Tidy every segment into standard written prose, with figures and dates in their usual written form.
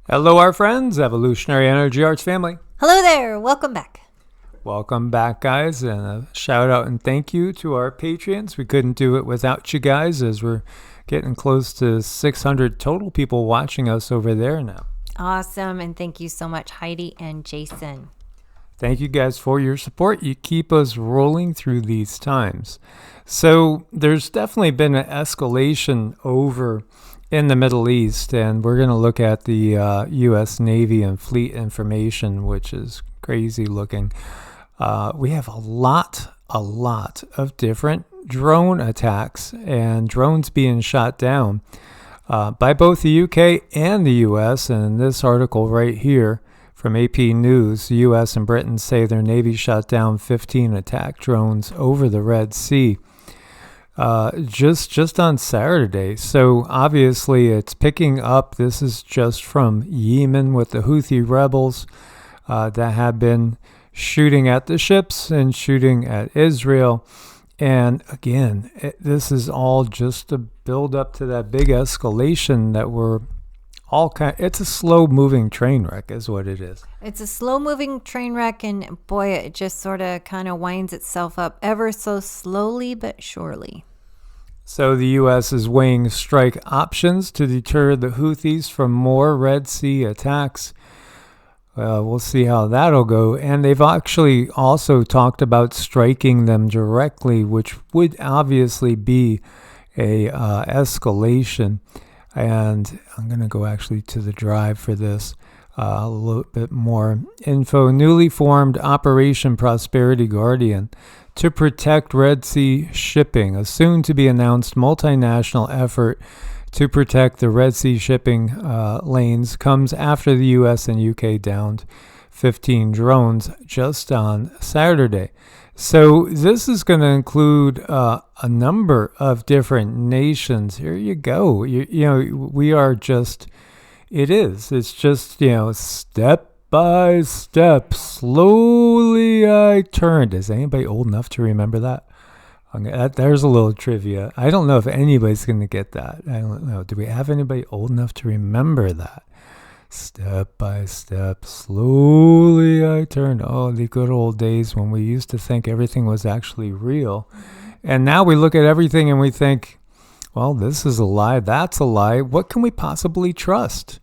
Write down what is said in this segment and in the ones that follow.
Hello, our friends, Evolutionary Energy Arts family. Hello there. Welcome back. Welcome back, guys, and a shout out and thank you to our Patreons. We couldn't do it without you guys, as we're getting close to 600 total people watching us over there now. Awesome. And thank you so much, Heidi and Jason. Thank you guys for your support. You keep us rolling through these times. So there's definitely been an escalation over in the Middle East, and we're going to look at the U.S. Navy and fleet information, which is crazy looking. We have a lot of different drone attacks and drones being shot down by both the UK and the US. And in this article right here from AP News, the US and Britain say their Navy shot down 15 attack drones over the Red Sea just on Saturday. So obviously it's picking up. This is just from Yemen with the Houthi rebels that have been shooting at the ships and shooting at Israel. And again, this is all just to build up to that big escalation that we're all it's a slow moving train wreck is what it is. It's a slow moving train wreck, and boy, it just sort of kind of winds itself up ever so slowly but surely. So the U.S. is weighing strike options to deter the Houthis from more Red Sea attacks. We'll see how that'll go. And they've actually also talked about striking them directly, which would obviously be a escalation. And I'm going to go actually to the drive for this. A little bit more info. Newly formed Operation Prosperity Guardian to protect Red Sea shipping, a soon-to-be-announced multinational effort to protect the Red Sea shipping lanes, comes after the U.S. and UK downed 15 drones just on Saturday. So this is going to include a number of different nations. Here you go. You know, we are just, it's just, step by step, slowly I turned. Is anybody old enough to remember that? There's a little trivia. I don't know if anybody's going to get that. I don't know. Do we have anybody old enough to remember that? Step by step, slowly I turned. Oh, the good old days when we used to think everything was actually real. And now we look at everything and we think, well, this is a lie. That's a lie. What can we possibly trust?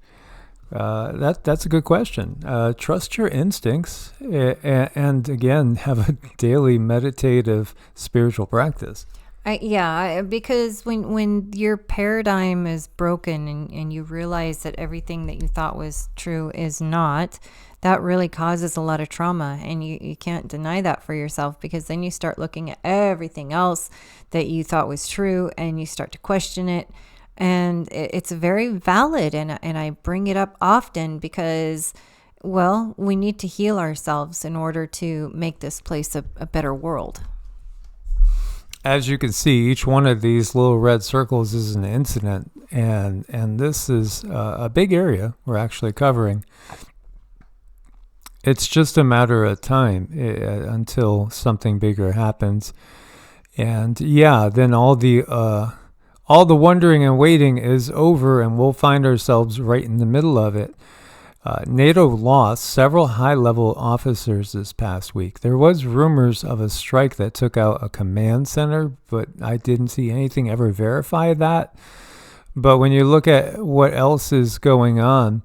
That's a good question. Trust your instincts and again, have a daily meditative spiritual practice. Because when your paradigm is broken and you realize that everything that you thought was true is not, that really causes a lot of trauma. And you can't deny that for yourself, because then you start looking at everything else that you thought was true and you start to question it. And it's very valid, and I bring it up often because, well, we need to heal ourselves in order to make this place a better world. As you can see, each one of these little red circles is an incident, and this is a big area we're actually covering. It's just a matter of time until something bigger happens. And then all the wondering and waiting is over, and we'll find ourselves right in the middle of it. NATO lost several high-level officers this past week. There was rumors of a strike that took out a command center, but I didn't see anything ever verify that. But when you look at what else is going on,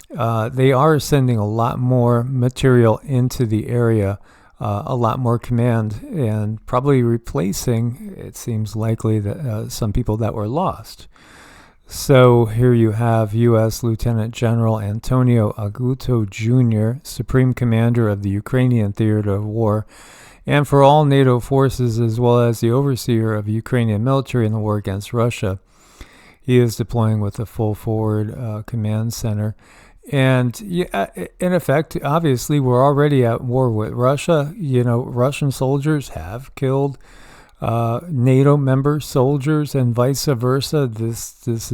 they are sending a lot more material into the area, a lot more command, and probably replacing, it seems likely, that some people that were lost. So here you have U.S. Lieutenant General Antonio Aguto Jr., Supreme Commander of the Ukrainian Theater of War, and for all NATO forces, as well as the overseer of Ukrainian military in the war against Russia. He is deploying with a full forward command center. And in effect, obviously, we're already at war with Russia. Russian soldiers have killed NATO member soldiers and vice versa. This is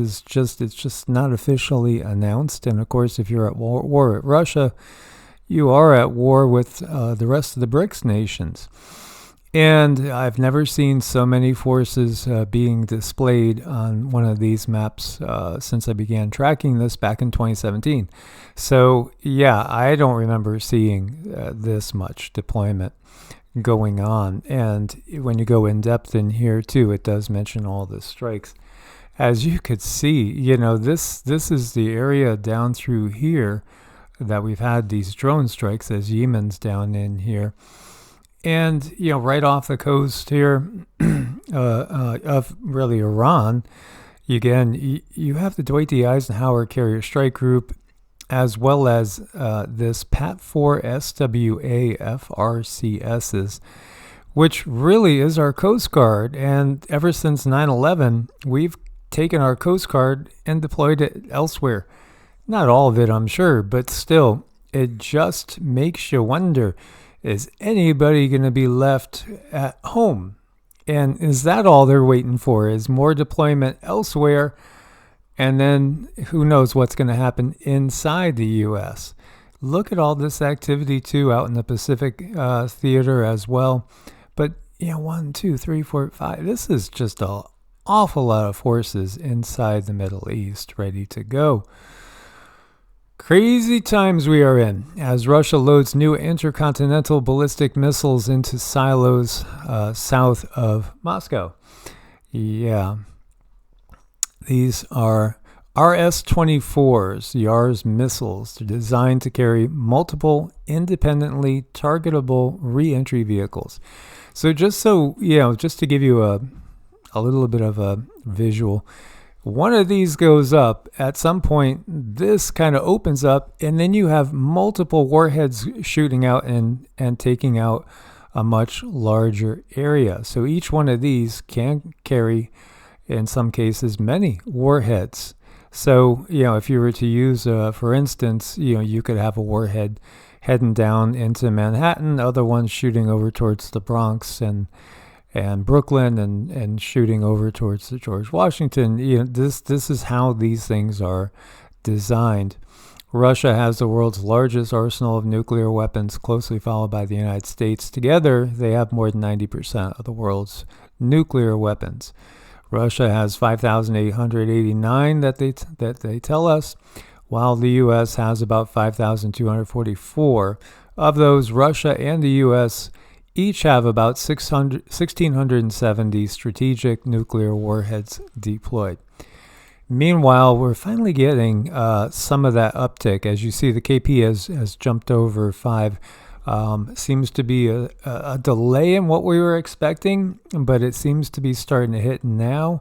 it's just not officially announced. And of course, if you're at war with Russia, you are at war with the rest of the BRICS nations. And I've never seen so many forces being displayed on one of these maps since I began tracking this back in 2017. So yeah, I don't remember seeing this much deployment going on. And when you go in depth in here too, it does mention all the strikes. As you could see, this is the area down through here that we've had these drone strikes as Yemen's down in here. And, right off the coast here of really Iran, again, you have the Dwight D. Eisenhower Carrier Strike Group, as well as this PAT-4 SWA FRCSs, which really is our Coast Guard. And ever since 9/11, we've taken our Coast Guard and deployed it elsewhere. Not all of it, I'm sure, but still, it just makes you wonder, is anybody going to be left at home? And is that all they're waiting for? Is more deployment elsewhere? And then who knows what's going to happen inside the U.S.? Look at all this activity, too, out in the Pacific theater as well. But, 1, 2, 3, 4, 5. This is just an awful lot of forces inside the Middle East ready to go. Crazy times we are in as Russia loads new intercontinental ballistic missiles into silos south of Moscow. Yeah. These are RS-24s, YARS missiles. They're designed to carry multiple independently targetable re-entry vehicles. So just to give you a little bit of a visual, one of these goes up. At some point, this kind of opens up, and then you have multiple warheads shooting out and taking out a much larger area. So each one of these can carry, in some cases, many warheads. So, if you were to use, for instance, you could have a warhead heading down into Manhattan, other ones shooting over towards the Bronx and Brooklyn and shooting over towards the George Washington. This is how these things are designed. Russia has the world's largest arsenal of nuclear weapons, closely followed by the United States. Together, they have more than 90% of the world's nuclear weapons. Russia has 5,889 that they tell us, while the U.S. has about 5,244. Of those, Russia and the U.S. each have about 1,670 strategic nuclear warheads deployed. Meanwhile, we're finally getting some of that uptick. As you see, the KP has jumped over 5. Seems to be a delay in what we were expecting, but it seems to be starting to hit now.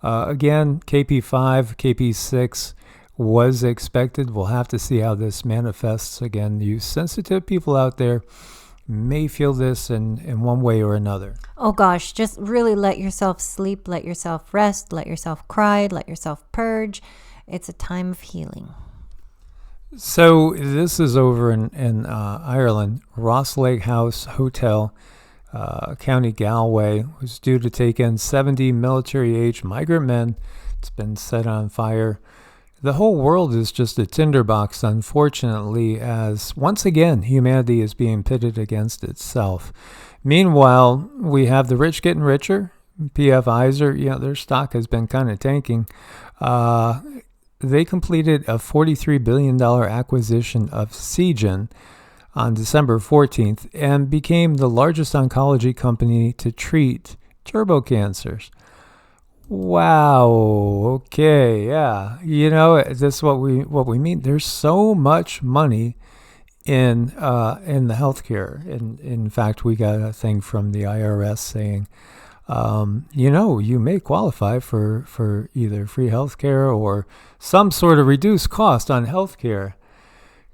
Again, KP5, KP6 was expected. We'll have to see how this manifests. Again, you sensitive people out there may feel this in one way or another. Oh gosh, just really let yourself sleep, let yourself rest, let yourself cry, let yourself purge. It's a time of healing. So this is over in Ireland. Rosslake House Hotel, County Galway, was due to take in 70 military-age migrant men. It's been set on fire. The whole world is just a tinderbox, unfortunately, as once again humanity is being pitted against itself. Meanwhile, we have the rich getting richer. PFIZER, their stock has been kind of tanking. They completed a $43 billion acquisition of Seagen on December 14th and became the largest oncology company to treat turbo cancers. Wow. Okay. Yeah. This is what we mean. There's so much money in the healthcare. In fact, we got a thing from the IRS saying, you may qualify for either free healthcare or some sort of reduced cost on healthcare.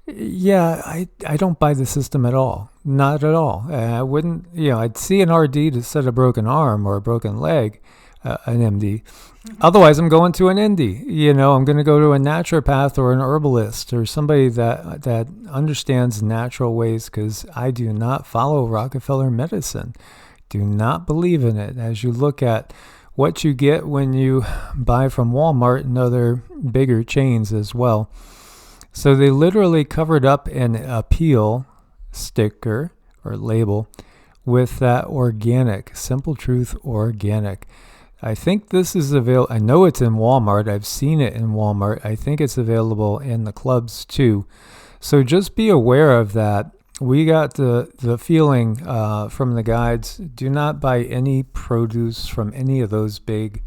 Yeah, I don't buy the system at all. Not at all. I wouldn't, I'd see an RD to set a broken arm or a broken leg, an MD. Otherwise, I'm going to an ND. I'm going to go to a naturopath or an herbalist or somebody that understands natural ways, because I do not follow Rockefeller medicine. Do not believe in it. As you look at what you get when you buy from Walmart and other bigger chains as well. So they literally covered up an appeal sticker or label with that organic, Simple Truth Organic. I think this is available. I know it's in Walmart. I've seen it in Walmart. I think it's available in the clubs too. So just be aware of that. We got the feeling from the guides, do not buy any produce from any of those big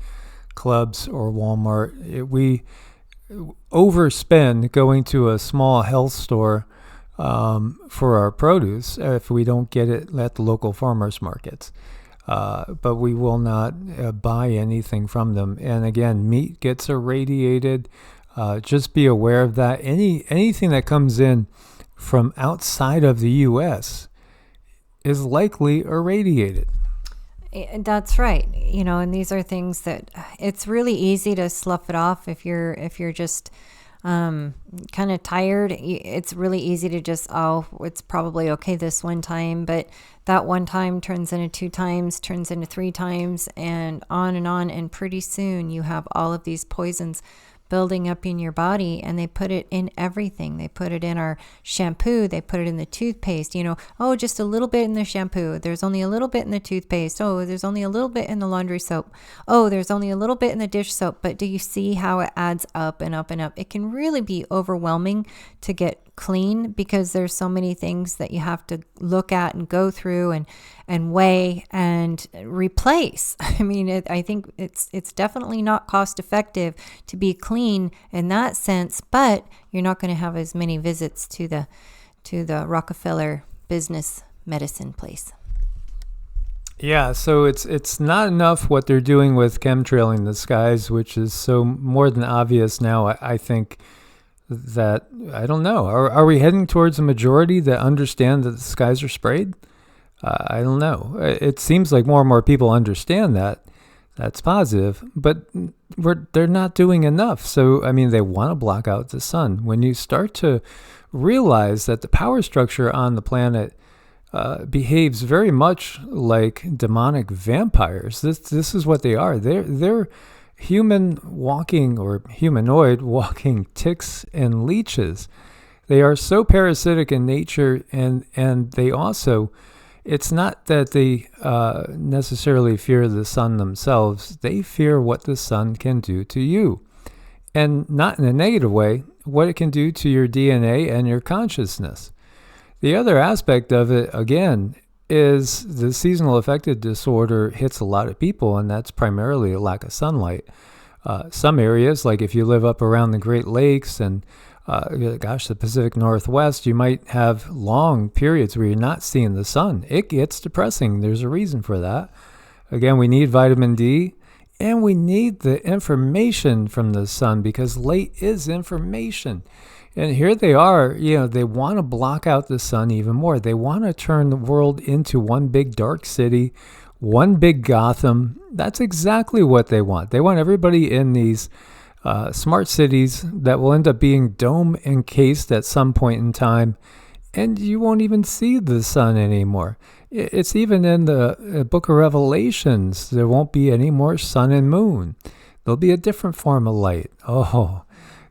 clubs or Walmart. We overspend going to a small health store for our produce if we don't get it at the local farmers markets. But we will not buy anything from them. And again, meat gets irradiated. Just be aware of that. Anything that comes in from outside of the U.S. is likely irradiated. That's right. And these are things that it's really easy to slough it off if you're just kind of tired. It's really easy to just, it's probably okay this one time, but that one time turns into 2 times, turns into 3 times, and on. And pretty soon you have all of these poisons building up in your body, and they put it in everything. They put it in our shampoo. They put it in the toothpaste. Just a little bit in the shampoo. There's only a little bit in the toothpaste. Oh, there's only a little bit in the laundry soap. Oh, there's only a little bit in the dish soap. But do you see how it adds up and up and up? It can really be overwhelming to get clean because there's so many things that you have to look at and go through and weigh and replace. I think it's definitely not cost effective to be clean in that sense, but you're not going to have as many visits to the Rockefeller business medicine place. Yeah, so it's not enough what they're doing with chemtrailing the skies, which is so more than obvious now. I think that, I don't know, are we heading towards a majority that understand that the skies are sprayed? I don't know. It seems like more and more people understand that. That's positive, but they're not doing enough. So, they want to block out the sun. When you start to realize that the power structure on the planet behaves very much like demonic vampires, this is what they are. They're human walking or humanoid walking ticks and leeches. They are so parasitic in nature, and they also, it's not that they necessarily fear the sun themselves. They fear what the sun can do to you. And not in a negative way, what it can do to your DNA and your consciousness. The other aspect of it, again, is the seasonal affective disorder hits a lot of people, and that's primarily a lack of sunlight. Some areas, like if you live up around the Great Lakes and the Pacific Northwest, you might have long periods where you're not seeing the sun. It gets depressing. There's a reason for that. Again, we need vitamin D, and we need the information from the sun because light is information. And here they are, they want to block out the sun even more. They want to turn the world into one big dark city, one big Gotham. That's exactly what they want. They want everybody in these smart cities that will end up being dome encased at some point in time, and you won't even see the sun anymore. It's even in the book of Revelations. There won't be any more sun and moon. There'll be a different form of light. Oh,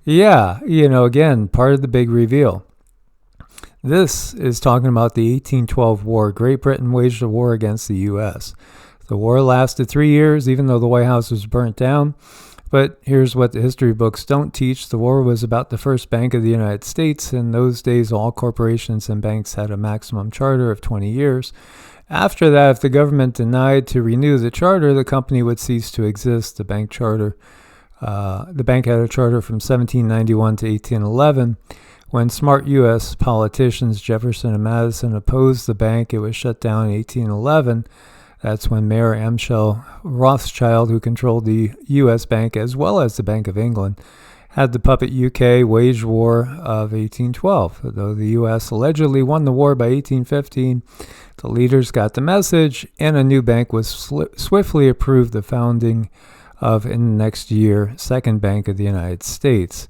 yeah, again, part of the big reveal. This is talking about the 1812 war. Great Britain waged a war against the U.S. The war lasted 3 years, even though the White House was burnt down. But here's what the history books don't teach. The war was about the first bank of the United States. In those days, all corporations and banks had a maximum charter of 20 years. After that, if the government denied to renew the charter, the company would cease to exist. The bank had a charter from 1791 to 1811. When smart U.S. politicians Jefferson and Madison opposed the bank, it was shut down in 1811. That's when Mayor Amschel Rothschild, who controlled the U.S. Bank as well as the Bank of England, had the puppet UK wage war of 1812. Though the U.S. allegedly won the war by 1815, the leaders got the message, and a new bank was swiftly approved, the founding of, in the next year, Second Bank of the United States.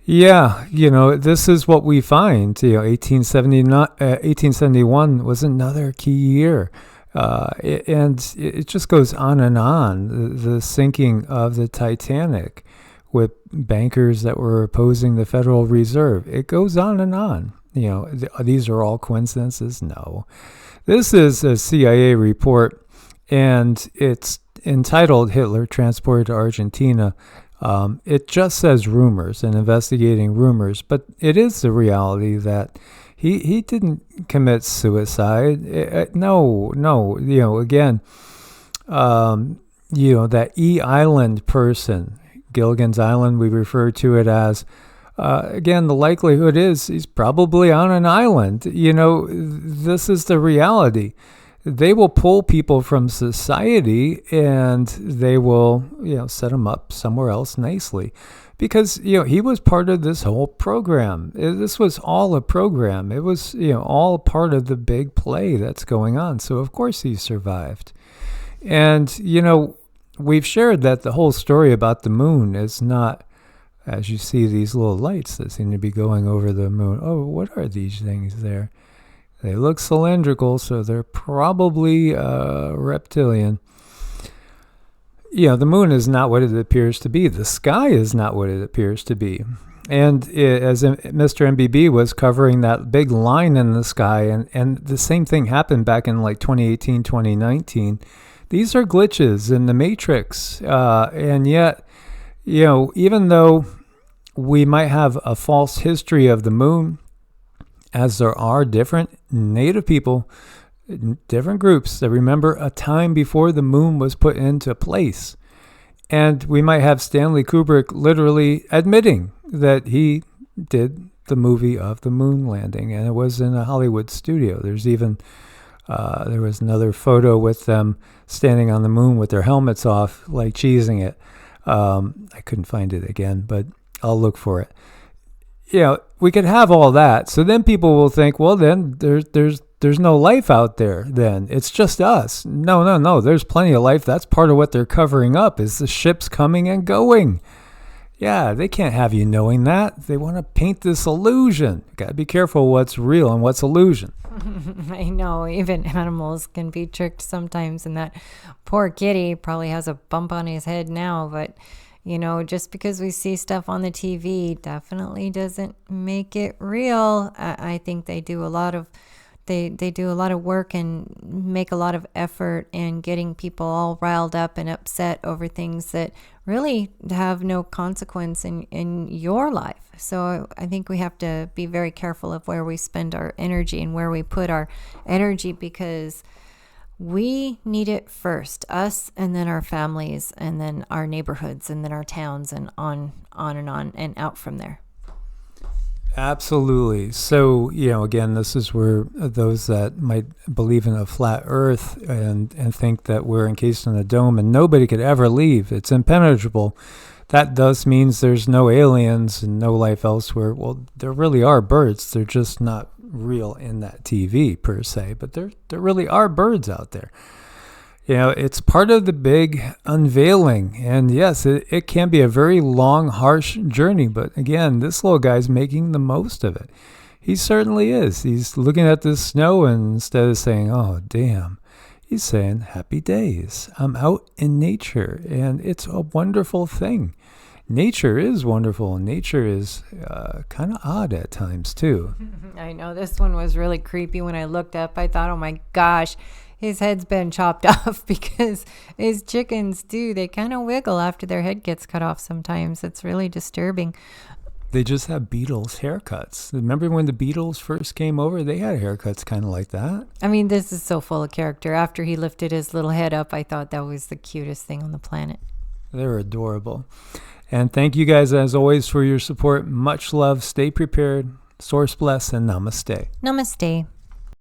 Yeah, this is what we find. 1871 was another key year. And it just goes on and on. The sinking of the Titanic with bankers that were opposing the Federal Reserve. It goes on and on. These are all coincidences? No. This is a CIA report, and it's entitled Hitler Transported to Argentina. It just says rumors and investigating rumors, but it is the reality that he didn't commit suicide. No, again, that Island person, Gilligan's Island, we refer to it as. Again, the likelihood is he's probably on an island. This is the reality. They will pull people from society and they will, set them up somewhere else nicely. Because, he was part of this whole program. This was all a program. It was, all part of the big play that's going on. So, of course, he survived. And, we've shared that the whole story about the moon is not, as you see these little lights that seem to be going over the moon. Oh, what are these things there? They look cylindrical, so they're probably reptilian. The moon is not what it appears to be. The sky is not what it appears to be. And as Mr. MBB was covering that big line in the sky, and the same thing happened back in like 2018, 2019. These are glitches in the matrix. And yet, even though we might have a false history of the moon, as there are different Native people, different groups that remember a time before the moon was put into place. And we might have Stanley Kubrick literally admitting that he did the movie of the moon landing, and it was in a Hollywood studio. There's even, there was another photo with them standing on the moon with their helmets off, like cheesing it. I couldn't find it again, but I'll look for it. We could have all that. So then people will think, well, then there's no life out there then. It's just us. No. There's plenty of life. That's part of what they're covering up is the ships coming and going. Yeah, they can't have you knowing that. They want to paint this illusion. Got to be careful what's real and what's illusion. I know, even animals can be tricked sometimes, and that poor kitty probably has a bump on his head now, but just because we see stuff on the TV definitely doesn't make it real. I think they do a lot of work and make a lot of effort in getting people all riled up and upset over things that really have no consequence in your life. So I think we have to be very careful of where we spend our energy and where we put our energy, because we need it first, us, and then our families, and then our neighborhoods, and then our towns, and on and out from there. Absolutely. So, again, this is where those that might believe in a flat earth and think that we're encased in a dome and nobody could ever leave, it's impenetrable. That thus means there's no aliens and no life elsewhere. Well, there really are birds. They're just not real in that TV per se, but there really are birds out there. It's part of the big unveiling. And yes, it can be a very long, harsh journey. But again, this little guy's making the most of it. He certainly is. He's looking at this snow, and instead of saying, oh, damn, he's saying, happy days. I'm out in nature, and it's a wonderful thing. Nature is wonderful. Nature is kind of odd at times, too. I know. This one was really creepy. When I looked up, I thought, oh, my gosh, his head's been chopped off, because his chickens do. They kind of wiggle after their head gets cut off sometimes. It's really disturbing. They just have Beatles haircuts. Remember when the Beatles first came over? They had haircuts kind of like that. I mean, this is so full of character. After he lifted his little head up, I thought that was the cutest thing on the planet. They're adorable. And thank you guys, as always, for your support. Much love. Stay prepared. Source bless, and namaste. Namaste.